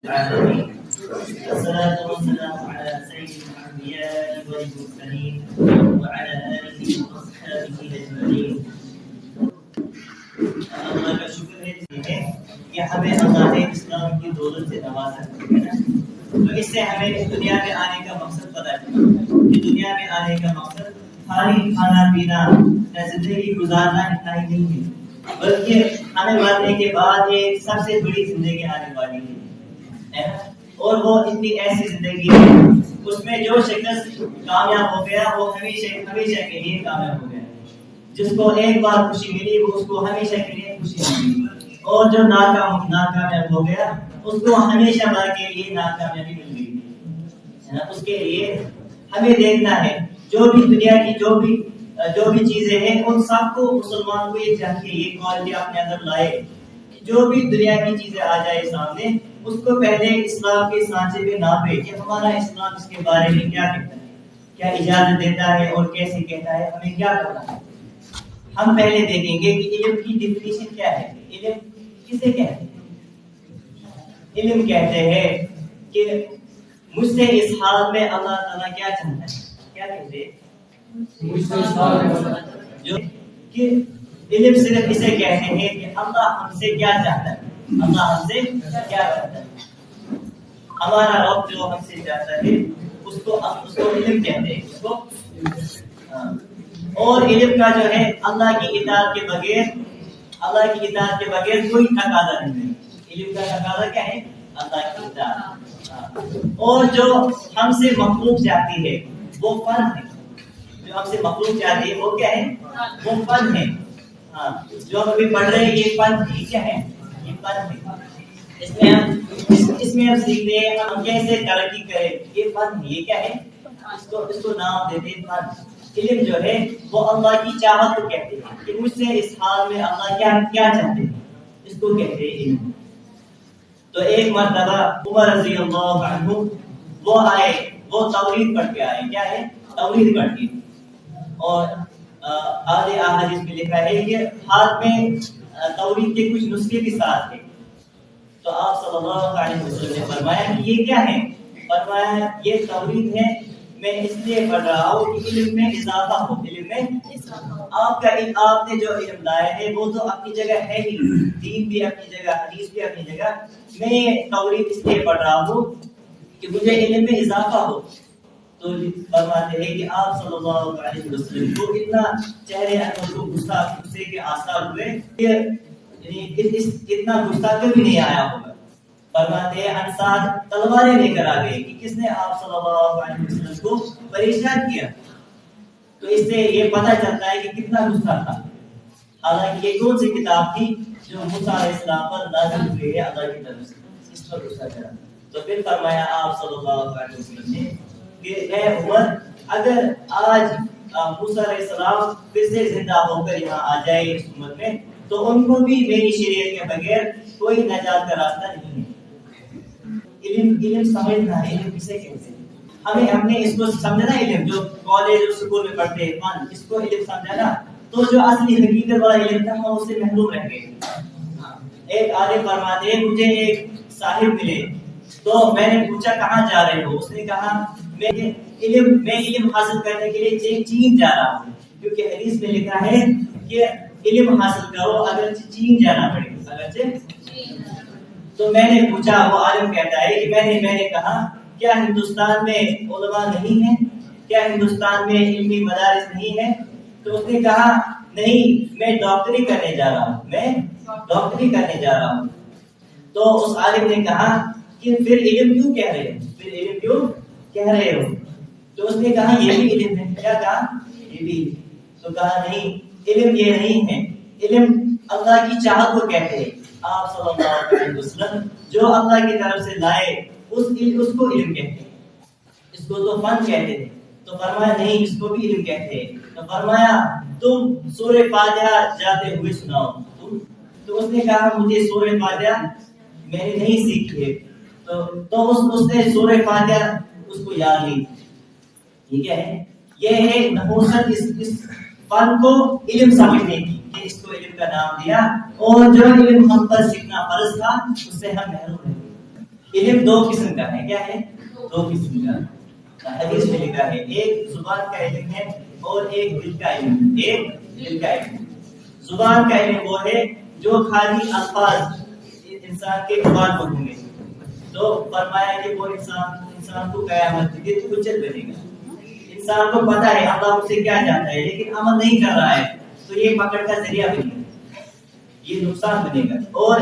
العالمين والصلاة والسلام على سيد الأنبياء والمرسلين وعلى آله وأصحابه أجمعين. اللہ کا شکر ہے کہ ہمیں اللہ نے اسلام کی دولت سے نوازا ہے، تو اس سے ہمیں دنیا میں آنے کا مقصد پتہ چلا کہ دنیا میں آنے کا مقصد خالی کھانا پینا یا زندگی گزارنا اتنا ہی نہیں ہے، بلکہ ہمیں مرنے کے بعد ایک سب سے بڑی زندگی آنے والی ہے، اور وہ اتنی ایسی زندگی ہے اس میں جو شخص کامیاب ہو گیا وہ ہمیشہ کے لیے کامیاب ہو گیا، جس کو ایک بار خوشی ملی وہ اس کو ہمیشہ کے لیے خوشی ملی، اور جو ناکامیاب ہو گیا اس کو ہمیشہ بھر کے لیے ناکامیابی مل گئی ہے نا۔ اس کے لیے ہمیں دیکھنا ہے جو بھی دنیا کی جو بھی چیزیں ہیں ان سب کو مسلمان کو یہ چاہیے یہ کوالٹی اپنے اندر لائے، جو بھی دنیا کی چیزیں آ جائے سامنے اس کو پہلے اسلام کے سانچے میں ناپے کہ ہمارا اسلام اس کے بارے میں کیا کہتا ہے، کیا اجازت دیتا ہے اور کیسے کہتا ہے، ہمیں کیا کرنا ہے۔ ہم پہلے دیکھیں گے کہ علم کی ڈیفینیشن کیا ہے، علم کسے کہتے ہیں۔ علم کہتے ہیں کہ مجھ سے اس حال میں اللہ تعالیٰ کیا چاہتا ہے، کیا کہتے ہیں جو کہ علم صرف اسے کہتے ہیں کہ اللہ ہم سے کیا چاہتا ہے، اللہ ہم سے کیا چاہتا ہے، ہمارا رب جو ہم سے چاہتا ہے اس کو علم کہتے ہیں، اس کو اور علم کا جو ہے اللہ کی اطاعت کے بغیر کوئی تقاضا نہیں ہے۔ علم کا تقاضا کیا ہے، اللہ کی اطاعت، اور جو ہم سے مخلوق چاہتی ہے وہ فن ہے، جو ہم سے مخلوق چاہتی ہے وہ کیا ہے، وہ فن ہے، جو ہم ابھی پڑھ رہے ہیں یہ فن ہے، کیا ہے، یہ فن ہے، اس میں ہم سیکھتے ہیں ہم کیسے ترقی کریں، یہ فن ہے، یہ کیا ہے، اس کو نام دیتے ہیں فن۔ علم جو ہے وہ اللہ کی چاہت کو کہتے ہیں کہ مجھ سے اس حال میں اللہ کیا چاہتے ہیں، اس کو کہتے ہیں علم۔ تو ایک مرتبہ عمر رضی اللہ عنہ وہ آئے، وہ توحید پڑھ کے آئے، کیا ہے، توحید پڑھ کے، اور آدھے احادیث میں لکھا ہے کہ ہاتھ میں توحید کے کچھ نسخے بھی ساتھ تھے، تو آپ صلی اللہ علیہ وسلم نے فرمایا کہ یہ کیا ہے، فرمایا یہ توحید ہے، میں اس لیے پڑھ رہا ہوں کہ علم میں اضافہ ہو، علم میں آپ نے جو علم لایا ہے وہ تو اپنی جگہ ہے ہی، دین بھی اپنی جگہ، حدیث بھی اپنی جگہ، میں توحید اس لیے پڑھ رہا ہوں کہ مجھے علم میں اضافہ ہو۔ تو فرماتے ہیں کہ آپ صلی اللہ علیہ وسلم کو اتنا چہرے پر غصے کے آثار ہوئے کہ اتنا غصہ کبھی نہیں آیا ہوگا۔ فرماتے ہیں انصار تلواریں لے کر آ گئے کہ کس نے آپ صلی اللہ علیہ وسلم کو پریشان کیا، تو اس سے یہ پتہ چلتا ہے کہ کتنا غصہ تھا۔ حالانکہ یہ کون سی کتاب تھی جو موسیٰ علیہ السلام پر نازل ہوئی ہے اللہ کی طرف سے، اس پر غصہ کرا۔ تو پھر فرمایا آپ صلی اللہ علیہ وسلم نے کہ اے عمر اگر آج موسیٰ علیہ السلام پھر سے زندہ ہو کر یہاں آ جائے اس امت میں تو ان کو بھی میری شریعت کے بغیر کوئی نجات کا راستہ نہیں ہے۔ علم سمجھنا ہے، علم کسے کہتے ہیں، ہم نے اس کو سمجھنا، علم جو کالج اور اسکول میں پڑھتے ہیں فن، اس کو علم سمجھنا، تو جو اصلی حقیقت والا علم تھا ہم اس سے محروم رہ گئے۔ ایک عالم فرماتے ہیں مجھے ایک صاحب ملے تو میں نے پوچھا کہاں جا رہے ہو، اس نے کہا میں علم حاصل کرنے کے لیے چین جا رہا ہوں، کیونکہ حدیث میں لکھا ہے کہ علم حاصل کرو اگرچہ چین جانا پڑے، اگرچہ۔ تو میں نے پوچھا، وہ عالم کہتا ہے کہ میں نے کہا کیا ہندوستان میں علماء نہیں ہیں، کیا ہندوستان میں علمی مدارس نہیں ہیں، تو اس نے کہا نہیں میں ڈاکٹری کرنے جا رہا ہوں، تو اس عالم نے کہا کہ پھر علم کیوں کہہ رہے ہو، تو اس نے کہا یہ بھی علم ہے، کیا کہا، یہ بھی، تو کہا نہیں علم یہ نہیں ہے، علم اللہ کی چاہت کو کہتے ہیں۔ آپ صلی اللہ علیہ وسلم جو اللہ کی طرف سے لائے اس کو علم کہتے ہیں، اس کو تو فن کہتے ہیں، تو فرمایا نہیں اس کو بھی علم کہتے ہیں۔ تو فرمایا تم سورہ فاتحہ جاتے ہوئے سناؤ، تو اس نے کہا مجھے سورہ فاتحہ میں نے نہیں سیکھی ہے، تو اس نے سورہ فاتحہ اس کو یاد نہیں، ٹھیک ہے، یہ ہے نحوست اس فن کو علم سمجھنے کی، اس کو علم کا نام دیا، اور جو علم ہم پر سیکھنا فرض تھا اس سے ہم محروم ہیں۔ علم دو قسم کا ہے. کیا ہے؟ دو قسم کا. حدیث میں لکھا ہے ایک زبان کا علم ہے اور ایک دل کا علم. ایک دل کا علم. زبان کا علم وہ ہے جو خالی الفاظ انسان کے زبان پر ہوں گے. تو فرمایا کہ وہ انسان کو قیامت کے دن حجت بنے گا. انسان کو پتا ہے اللہ مجھ سے کیا چاہتا ہے لیکن عمل نہیں کر رہا ہے تو یہ پکڑ کا ذریعہ بنے گا, یہ نقصان بنے گا. اور